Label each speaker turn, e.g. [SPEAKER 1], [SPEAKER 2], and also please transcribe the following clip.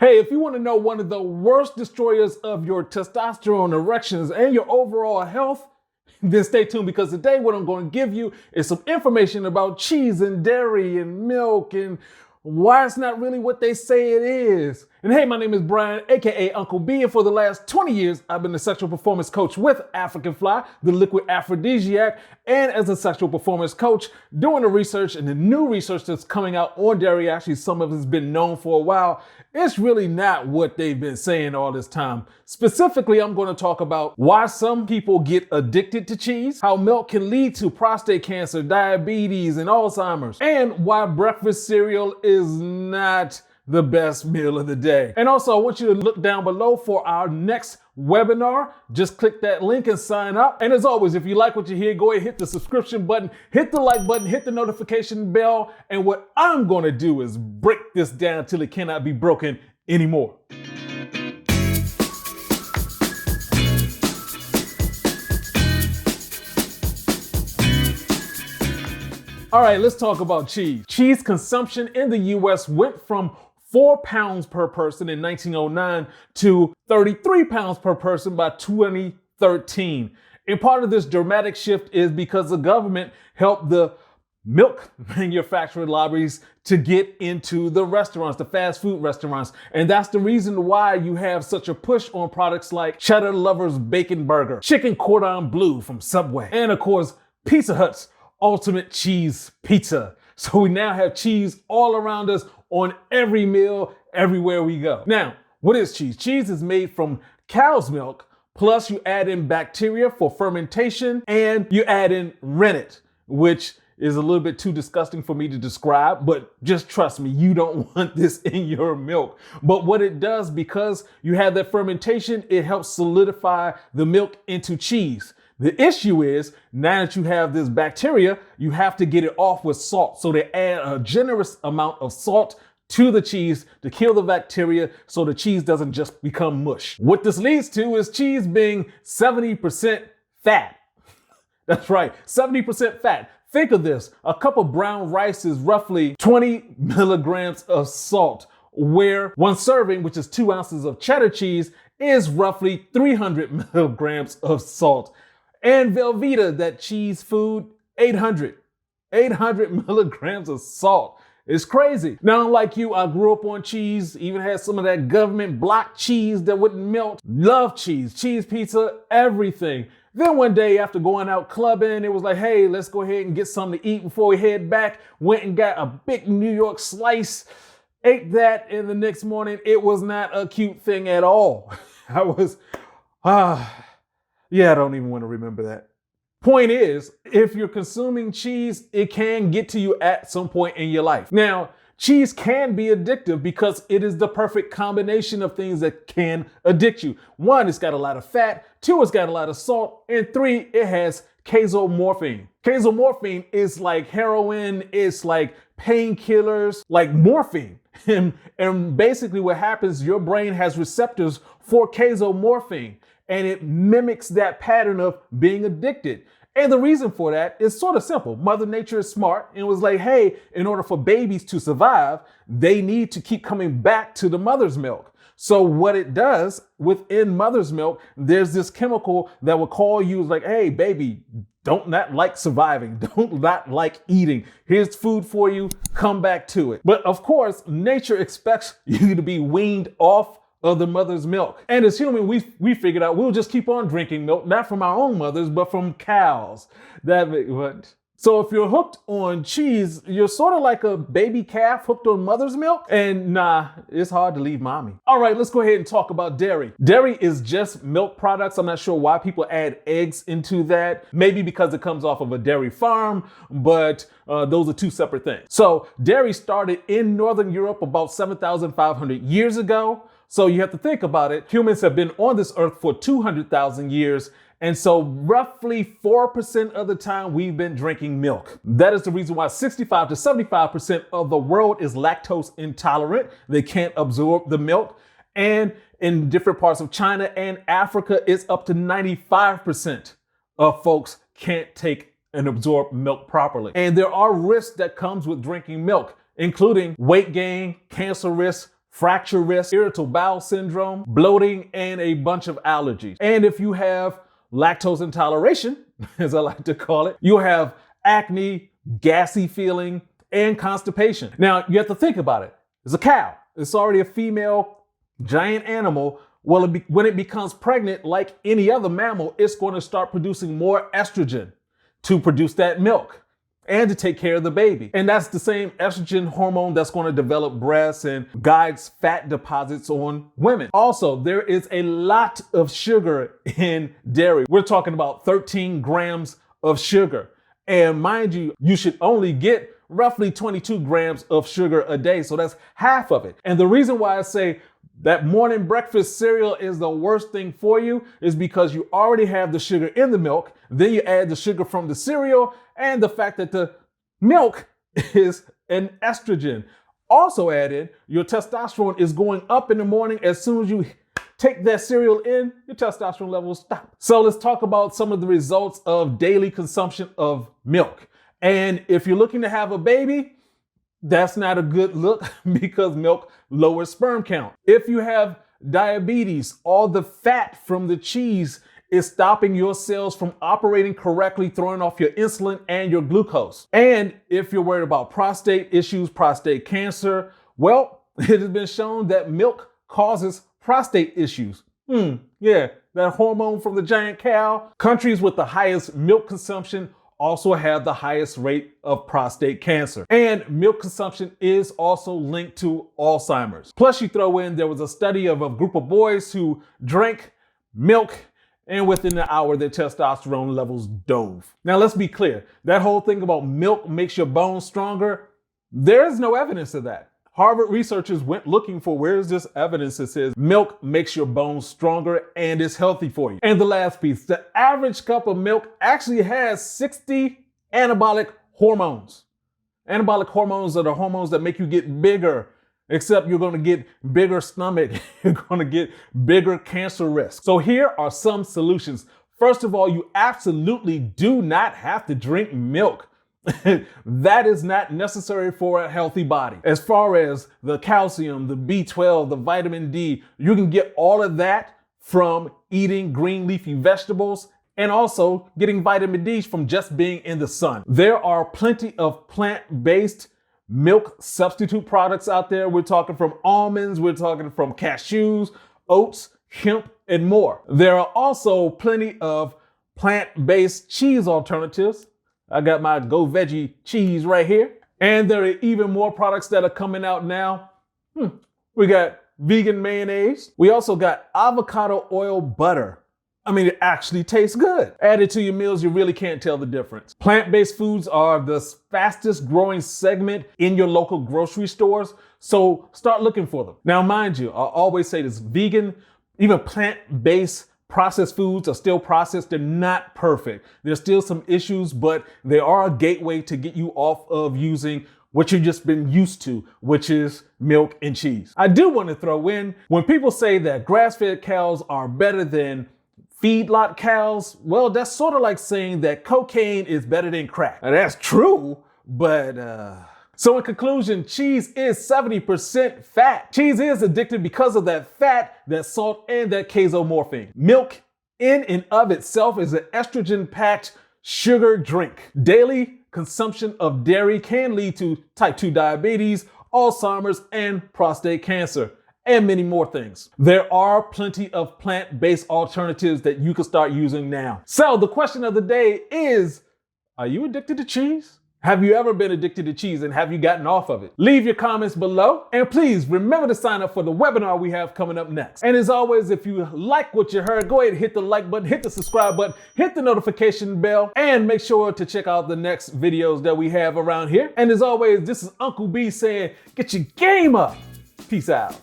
[SPEAKER 1] Hey, if you want to know one of the worst destroyers of your testosterone, erections, and your overall health, then stay tuned, because today what I'm going to give you is some information about cheese and dairy and milk and why it's not really what they say it is. And hey, my name is Brian, aka Uncle B, and for the last 20 years, I've been a sexual performance coach with African Fly, the liquid aphrodisiac, and as a sexual performance coach, doing the research and the new research that's coming out on dairy. Actually, some of it's been known for a while. It's really not what they've been saying all this time. Specifically, I'm going to talk about why some people get addicted to cheese, how milk can lead to prostate cancer, diabetes, and Alzheimer's, and why breakfast cereal is not the best meal of the day. And also, I want you to look down below for our next webinar. Just click that link and sign up. And as always, if you like what you hear, go ahead, hit the subscription button, hit the like button, hit the notification bell. And what I'm going to do is break this down till it cannot be broken anymore. All right, let's talk about cheese. Cheese consumption in the US went from 4 pounds per person in 1909 to 33 pounds per person by 2013. And part of this dramatic shift is because the government helped the milk manufacturing lobbies to get into the restaurants, the fast food restaurants. And that's the reason why you have such a push on products like Cheddar Lover's Bacon Burger, Chicken Cordon Bleu from Subway, and of course, Pizza Hut's Ultimate Cheese Pizza. So we now have cheese all around us on every meal, everywhere we go. Now, what is cheese? Cheese is made from cow's milk, plus you add in bacteria for fermentation, and you add in rennet, which is a little bit too disgusting for me to describe, but just trust me, you don't want this in your milk. But what it does, because you have that fermentation, it helps solidify the milk into cheese. The issue is, now that you have this bacteria, you have to get it off with salt. So they add a generous amount of salt to the cheese to kill the bacteria so the cheese doesn't just become mush. What this leads to is cheese being 70% fat. That's right, 70% fat. Think of this, a cup of brown rice is roughly 20 milligrams of salt, where one serving, which is 2 ounces of cheddar cheese, is roughly 300 milligrams of salt. And Velveeta, that cheese food, 800 milligrams of salt. It's crazy. Now, unlike you, I grew up on cheese, even had some of that government block cheese that wouldn't melt. Love cheese, cheese pizza, everything. Then one day after going out clubbing, it was like, hey, let's go ahead and get something to eat before we head back. Went and got a big New York slice, ate that, and the next morning, it was not a cute thing at all. I was, yeah, I don't even want to remember that. Point is, if you're consuming cheese, it can get to you at some point in your life. Now, cheese can be addictive because it is the perfect combination of things that can addict you. 1, it's got a lot of fat. 2, it's got a lot of salt. And 3, it has casomorphin. Casomorphin is like heroin, it's like painkillers, like morphine. And basically what happens, your brain has receptors for casomorphin, and it mimics that pattern of being addicted. And the reason for that is sort of simple. Mother Nature is smart and was like, hey, in order for babies to survive, they need to keep coming back to the mother's milk. So what it does within mother's milk, there's this chemical that will call you like, hey, baby, don't not like surviving, don't not like eating. Here's food for you, come back to it. But of course, nature expects you to be weaned off of the mother's milk. And as human, we figured out we'll just keep on drinking milk, not from our own mothers, but from cows. What? So if you're hooked on cheese, you're sort of like a baby calf hooked on mother's milk. And nah, it's hard to leave mommy. All right, let's go ahead and talk about dairy. Dairy is just milk products. I'm not sure why people add eggs into that. Maybe because it comes off of a dairy farm, but those are two separate things. So dairy started in Northern Europe about 7,500 years ago. So you have to think about it. Humans have been on this earth for 200,000 years. And so roughly 4% of the time we've been drinking milk. That is the reason why 65 to 75% of the world is lactose intolerant. They can't absorb the milk. And in different parts of China and Africa, it's up to 95% of folks can't take and absorb milk properly. And there are risks that comes with drinking milk, including weight gain, cancer risk, fracture risk, irritable bowel syndrome, bloating, and a bunch of allergies. And if you have lactose intoleration, as I like to call it, you'll have acne, gassy feeling, and constipation. Now, you have to think about it. It's a cow. It's already a female giant animal. Well, when it becomes pregnant, like any other mammal, it's going to start producing more estrogen to produce that milk and to take care of the baby. And that's the same estrogen hormone that's going to develop breasts and guides fat deposits on women. Also, there is a lot of sugar in dairy. We're talking about 13 grams of sugar. And mind you, you should only get roughly 22 grams of sugar a day. So that's half of it. And the reason why I say that morning breakfast cereal is the worst thing for you is because you already have the sugar in the milk. Then you add the sugar from the cereal and the fact that the milk is an estrogen. Also add in, your testosterone is going up in the morning. As soon as you take that cereal in, your testosterone levels stop. So let's talk about some of the results of daily consumption of milk. And if you're looking to have a baby, that's not a good look because milk lowers sperm count. If you have diabetes, all the fat from the cheese is stopping your cells from operating correctly, throwing off your insulin and your glucose. And if you're worried about prostate issues, prostate cancer, well, it has been shown that milk causes prostate issues. Yeah, that hormone from the giant cow. Countries with the highest milk consumption also have the highest rate of prostate cancer. And milk consumption is also linked to Alzheimer's. Plus you throw in, there was a study of a group of boys who drank milk and within an hour their testosterone levels dove. Now let's be clear, that whole thing about milk makes your bones stronger, there is no evidence of that. Harvard researchers went looking for where is this evidence that says milk makes your bones stronger and is healthy for you. And the last piece, the average cup of milk actually has 60 anabolic hormones. Anabolic hormones are the hormones that make you get bigger, except you're going to get bigger stomach. You're going to get bigger cancer risk. So here are some solutions. First of all, you absolutely do not have to drink milk. That is not necessary for a healthy body. As far as the calcium, the B12, the vitamin D, you can get all of that from eating green leafy vegetables and also getting vitamin D from just being in the sun. There are plenty of plant-based milk substitute products out there. We're talking from almonds, we're talking from cashews, oats, hemp, and more. There are also plenty of plant-based cheese alternatives. I got my Go Veggie cheese right here. And there are even more products that are coming out now. We got vegan mayonnaise. We also got avocado oil butter. I mean, it actually tastes good. Add it to your meals, you really can't tell the difference. Plant-based foods are the fastest growing segment in your local grocery stores, so start looking for them. Now, mind you, I always say this, vegan, even plant-based processed foods are still processed. They're not perfect. There's still some issues, but they are a gateway to get you off of using what you've just been used to, which is milk and cheese. I do want to throw in, when people say that grass-fed cows are better than feedlot cows, well, that's sort of like saying that cocaine is better than crack. Now, that's true, but so in conclusion, cheese is 70% fat. Cheese is addictive because of that fat, that salt, and that casomorphin. Milk in and of itself is an estrogen-packed sugar drink. Daily consumption of dairy can lead to type 2 diabetes, Alzheimer's, and prostate cancer, and many more things. There are plenty of plant-based alternatives that you can start using now. So the question of the day is, are you addicted to cheese? Have you ever been addicted to cheese and have you gotten off of it? Leave your comments below and please remember to sign up for the webinar we have coming up next. And as always, if you like what you heard, go ahead and hit the like button, hit the subscribe button, hit the notification bell, and make sure to check out the next videos that we have around here. And as always, this is Uncle B saying, get your game up. Peace out.